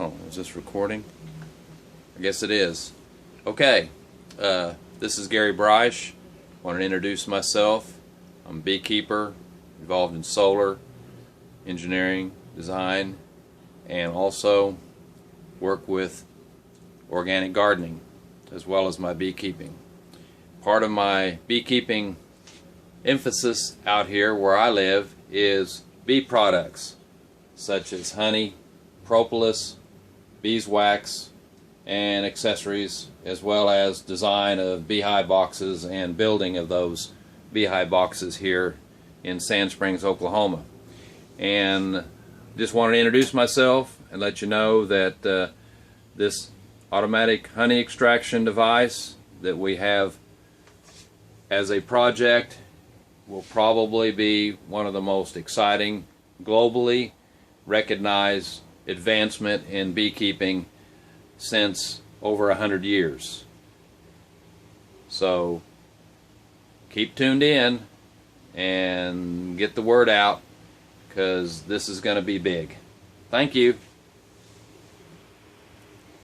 Oh, is this recording? I guess it is. Okay, this is Gary Breisch. I want to introduce myself. I'm a beekeeper involved in solar, engineering, design, and also work with organic gardening as well as my beekeeping. Part of my beekeeping emphasis out here where I live is bee products such as honey, propolis, beeswax, and accessories, as well as design of beehive boxes and building of those beehive boxes here in Sand Springs, Oklahoma. And just wanted to introduce myself and let you know that this automatic honey extraction device that we have as a project will probably be one of the most exciting, globally recognized advancement in beekeeping since over 100 years. So keep tuned in and get the word out, because this is going to be big. Thank you.